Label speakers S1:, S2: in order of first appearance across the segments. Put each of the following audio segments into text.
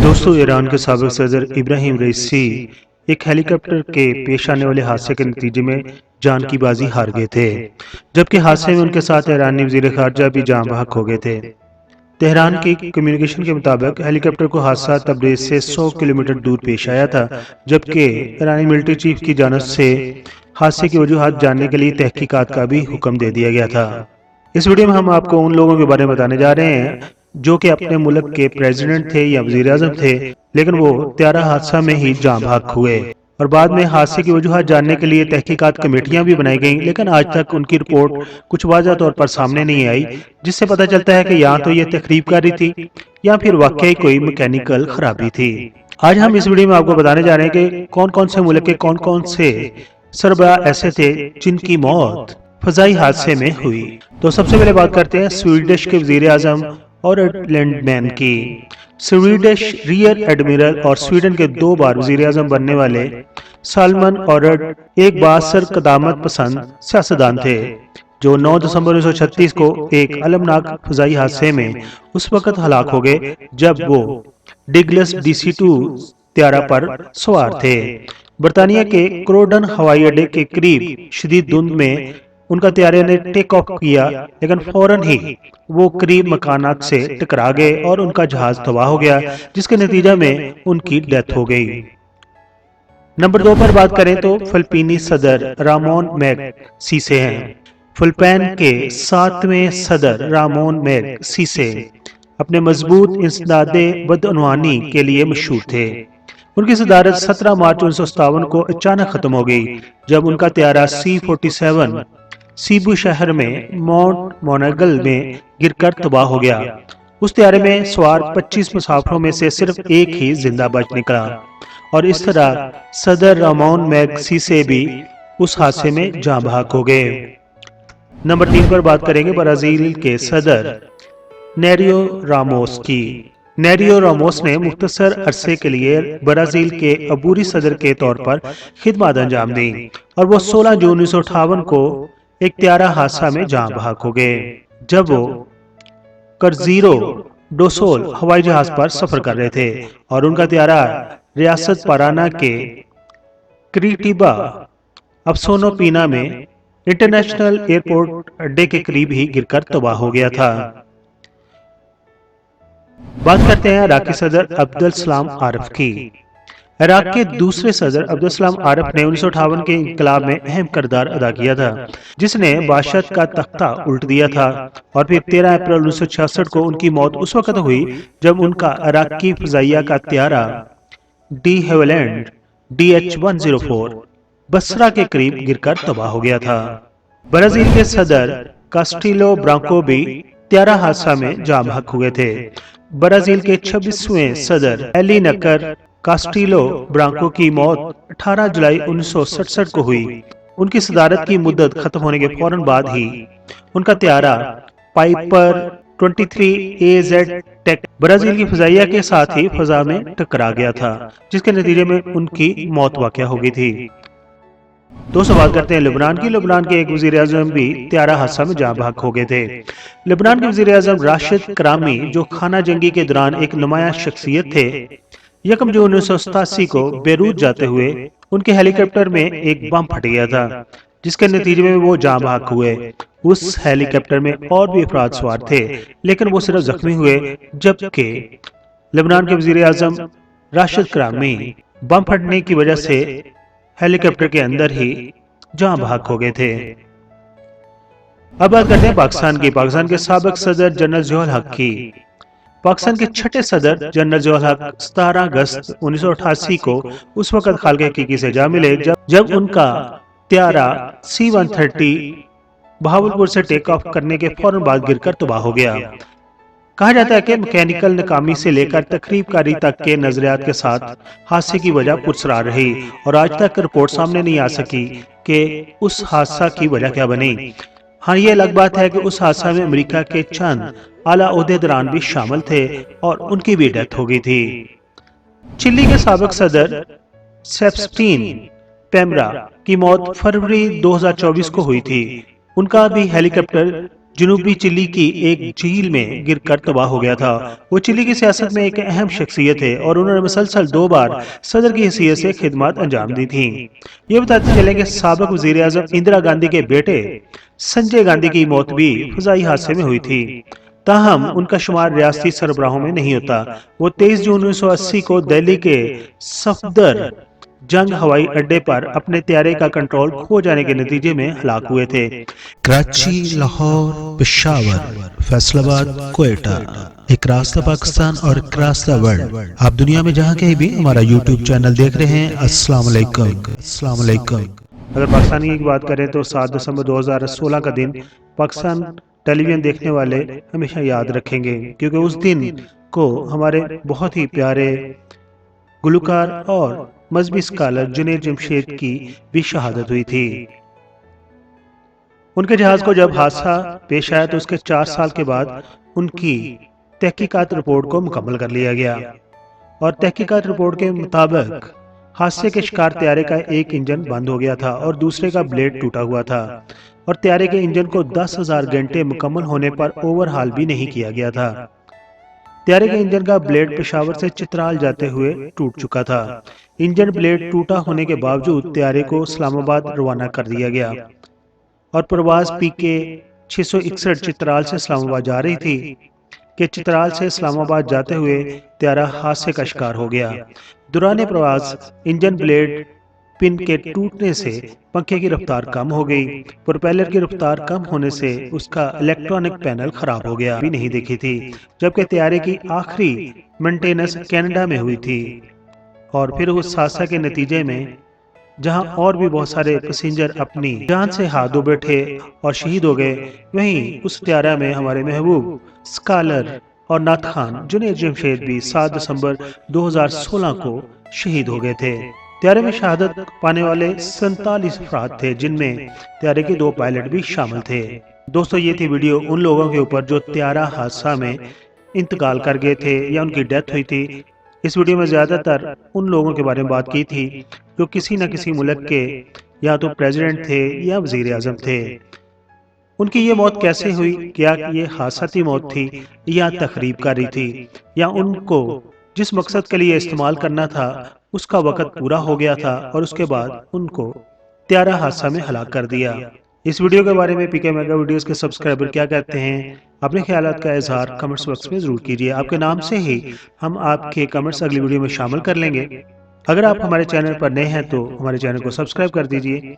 S1: दोस्तों, ईरान के साबिक सदर इब्राहिम रईसी एक हेलीकॉप्टर के पेश आने वाले हादसे के नतीजे में जान की बाजी हार गए थे, जबकि हादसे में उनके साथ ईरानी वज़ीर ख़ारजा भी जान बहक हो गए थे। तेहरान की कम्युनिकेशन के मुताबिक हेलीकॉप्टर को हादसा तबरेज़ से 100 किलोमीटर दूर पेश आया था, जबकि ईरानी मिलिट्री चीफ की जानिब से हादसे की वजूहात जानने के लिए तहकीकात का भी हुक्म दे दिया गया था। इस वीडियो में हम आपको उन लोगों के बारे में बताने जा रहे हैं जो कि अपने मुल्क के प्रेसिडेंट थे या वज़ीर आज़म थे, लेकिन वो त्यारा हादसा में ही जाँ बहक हुए और बाद में हादसे की वजूहात जानने के लिए तहकीकात कमेटियां भी बनाई गईं, लेकिन आज तक उनकी रिपोर्ट कुछ वाज़ह तौर पर सामने नहीं आई, जिससे पता चलता है कि या तो ये तकरीबकारी थी या फिर वाकई कोई मैकेनिकल खराबी थी। आज हम इस वीडियो में आपको बताने जा रहे हैं कि कौन कौन से मुल्क के कौन कौन से सरबराह ऐसे थे जिनकी मौत फजाई हादसे में हुई। तो सबसे पहले बात करते हैं स्वीडिश के वज़ीर आज़म और लैंडमैन की। स्वीडिश रियर एडमिरल और स्वीडन के 2 बार वज़ीर आज़म बनने वाले सालमन ऑरड एक बासर कदामत पसंद सियासतदान थे, जो 9 दिसंबर 1936 को एक अलमनाक फजाई हादसे में उस वक्त हलाक हो गए जब वो डिगलस DC-2 त्यारा पर सवार थे। बरतानिया के क्रोडन हवाई अड्डे के करीब शदीद धुंध में उनका त्यारे ने टेक ऑफ किया, लेकिन फौरन ही वो करीब मकानात से टकरा गए और उनका जहाज तबाह हो गया, जिसके नतीजा में उनकी डेथ हो गई। नंबर 2 पर बात करें तो फिलिपीनी सदर रामोन मैगसीसे हैं। फिलिपाइन के 7वें सदर रामोन मैगसीसे अपने मजबूत इंसदादे बदअनवानी के लिए मशहूर थे। उनकी सदारत 17 मार्च 1957 को अचानक खत्म हो गई जब उनका त्यारा C-47 सीबू शहर में माउंट मोनागल में गिरकर तबाह हो गया। उस त्यारे में सवार 25 मुसाफिरों में से सिर्फ एक ही जिंदा बच निकला और इस तरह सदर रामोन मैगसीसे भी उस हादसे में जाँ बहक हो गए। नंबर 3 पर बात करेंगे ब्राजील के सदर नेरियो रामोस की। नेरियो रामोस ने मुख्तसर अरसे के लिए ब्राजील के अबूरी सदर के तौर पर खिदमत अंजाम दी और वो 16 जून 1958 को एक त्यारा हादसा में जाँ बहक हो गए जब वो करजीरो डोसोल हवाई जहाज पर सफर कर रहे थे और उनका त्यारा रियासत पाराना के क्रीटिबा अफसोनो पीना में इंटरनेशनल एयरपोर्ट अड्डे के करीब ही गिरकर तबाह हो गया था। बात करते हैं इराकी सदर अब्दुल सलाम आरिफ की। इराक के दूसरे सदर अब्दुल सलाम आरिफ ने 1958 के इंकलाब में अहम किरदार अदा किया था, जिसने बादशाह का तख्ता उल्ट दिया था और फिर 13 अप्रैल 1966 को उनकी मौत उस वक्त हुई जब उनका इराकी फजाइया का त्यारा डी हेवलैंड DH-104 बसरा के करीब गिरकर तबाह हो गया था। ब्राजील के सदर कास्टिलो ब्रांको भी त्यारा हादसा में जाँ बहक हुए थे। ब्राजील के 26वें सदर एली नकर कास्टिलो ब्रांको की मौत 18 जुलाई 1967 को हुई। उनकी सदारत की मुद्दत खत्म होने के फौरन बाद ही उनका त्यारा पाइपर 23AZ टेक ब्राजील की फजाइया के साथ ही फजा में टकरा गया था, जिसके नतीजे में उनकी मौत वाक़या हो गई थी। दोस्तों, बात करते हैं लेबनान की। लेबनान के एक वज़ीर आज़म भी त्यारा हादसा में जाँ बहक हो गए थे। लेबनान के वज़ीर आज़म राशिद करामी, जो खाना जंगी के दौरान एक नुमाया शख्सियत थे, 1 जून 1987 को बेरूत जाते हुए उनके हेलीकॉप्टर में एक बम फट गया था, जिसके नतीजे में वो जाँ बहक हुए। उस हेलीकॉप्टर में और भी अफराद सवार थे, लेकिन वो सिर्फ जख्मी हुए, जबकि लेबनान के वज़ीर आज़म राशिद करामी बम फटने की वजह से हेलीकॉप्टर के अंदर ही जाँ बहक हो गए थे। अब बात करते हैं पाकिस्तान की। पाकिस्तान के साबिक सदर जनरल ज़ियाउल हक की। पाकिस्तान के छठे सदर जनरल ज़ियाउल हक 17 अगस्त 1988 को उस वक्त खालके हकीकी से जा मिले जब उनका त्यारा C-130 बहावलपुर से टेक ऑफ करने के फौरन बाद गिरकर तबाह हो गया। कहा जाता है कि मैकेनिकल नाकामी से लेकर तकरीबकारी तक के नजरियात के साथ हादसे की वजह पुरसरार रही और आज तक रिपोर्ट सामने नहीं आ सकी कि उस हादसा की वजह क्या बनी। हाँ, ये अलग बात है कि उस हादसा में अमेरिका के चंद आला ओहदेदारान भी शामिल थे और उनकी भी डेथ हो गई थी। चिली के साबिक सदर सेबस्टियन पिनेरा की मौत फरवरी 2024 को हुई थी। उनका भी हेलीकॉप्टर جنوبی چلی کی ایک جھیل میں گر کر تباہ ہو گیا تھا۔ وہ چلی کی سیاست میں ایک اہم شخصیت ہے اور انہوں نے مسلسل 2 بار صدر کی حیثیت سے خدمات انجام دی تھیں۔ یہ بتاتے چلیں کہ سابق وزیر اعظم اندرا گاندھی کے بیٹے سنجے گاندھی کی موت بھی فضائی حادثے میں ہوئی تھی، تاہم ان کا شمار ریاستی سربراہوں میں نہیں ہوتا۔ وہ 23 جون 1980 کو دہلی کے صفدر جنگ ہوائی اڈے پر اپنے طیارے کا کنٹرول کھو جانے کے نتیجے میں ہلاک ہوئے تھے۔
S2: کراچی، لاہور، پشاور، فیصل آباد، کوئٹہ، ایک راستہ پاکستان اور ایک راستہ ورلڈ۔ آپ دنیا میں جہاں کہیں بھی ہمارا یوٹیوب چینل دیکھ رہے ہیں، السلام علیکم، السلام علیکم۔
S1: اگر پاکستانی کی بات کریں تو 7 دسمبر 2016 کا دن پاکستان ٹیلی ویژن دیکھنے والے ہمیشہ یاد رکھیں گے، کیونکہ اس دن کو ہمارے بہت ہی پیارے گلوکار اور مذہبی اسکالر جنید جمشید کی بھی شہادت ہوئی تھی۔ ان کے جہاز کو جب حادثہ پیش آیا تو اس کے 4 سال کے بعد ان کی تحقیقات رپورٹ کو مکمل کر لیا گیا، اور تحقیقات رپورٹ کے مطابق حادثے کے شکار طیارے کا ایک انجن بند ہو گیا تھا اور دوسرے کا بلیڈ ٹوٹا ہوا تھا، اور طیارے کے انجن کو 10,000 گھنٹے مکمل ہونے پر اوور ہال بھی نہیں کیا گیا تھا۔ طیارے کے انجن کا بلیڈ پشاور سے چترال جاتے ہوئے ٹوٹ چکا تھا۔ انجن بلیڈ ٹوٹا ہونے کے باوجود طیارے کو اسلام آباد روانہ کر دیا گیا، اور پرواز PK 661 چترال سے اسلام آباد جا رہی تھی کہ چترال سے اسلام آباد جاتے ہوئے طیارہ حادثے کا شکار ہو گیا۔ دوران پرواز انجن بلیڈ پن کے ٹوٹنے سے پنکھے کی رفتار کم ہو گئی۔ پروپیلر کی رفتار کم ہونے سے اس کا الیکٹرانک پینل خراب ہو گیا بھی نہیں دیکھی تھی، جبکہ طیارے کی آخری مینٹیننس کینیڈا میں ہوئی تھی، اور پھر اس حادثہ کے نتیجے میں جہاں اور بھی بہت سارے پیسنجر اپنی جان سے ہاتھ دھو بیٹھے اور شہید ہو گئے، وہیں اس طیارہ میں ہمارے محبوب اسکالر اور نعت خوان جنید جمشید بھی 7 دسمبر 2016 کو شہید ہو گئے تھے۔ طیارے میں شہادت پانے والے 47 افراد تھے، جن میں طیارے کے 2 پائلٹ بھی شامل تھے۔ دوستو، یہ تھی ویڈیو ان لوگوں کے اوپر جو طیارہ حادثہ میں انتقال کر گئے تھے یا ان کی ڈیتھ ہوئی تھی۔ اس ویڈیو میں زیادہ تر ان لوگوں کے بارے میں بات کی تھی جو کسی نہ کسی ملک کے یا تو پریزیڈنٹ تھے یا وزیر اعظم تھے۔ ان کی یہ موت کیسے ہوئی؟ کیا یہ حادثاتی موت تھی یا تخریب کاری تھی، یا ان کو جس مقصد کے لیے استعمال کرنا تھا اس کا وقت پورا ہو گیا تھا اور اس کے بعد ان کو طیارہ حادثہ میں ہلاک کر دیا؟ اس ویڈیو کے بارے میں PK میگا ویڈیوز کے سبسکرائبر کیا کہتے ہیں؟ اپنے خیالات کا اظہار کمنٹس باکس میں ضرور کیجیے۔ آپ کے نام سے ہی ہم آپ کے کمنٹس اگلی ویڈیو میں شامل کر لیں گے۔ اگر آپ ہمارے چینل پر نئے ہیں تو ہمارے چینل کو سبسکرائب کر دیجیے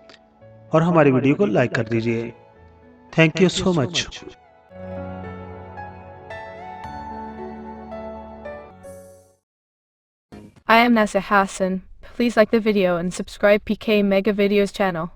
S1: اور ہماری ویڈیو کو لائک کر دیجیے۔ Thank you so much.
S3: I am Nasser Hassan. Please like the video and subscribe PK Mega Videos channel.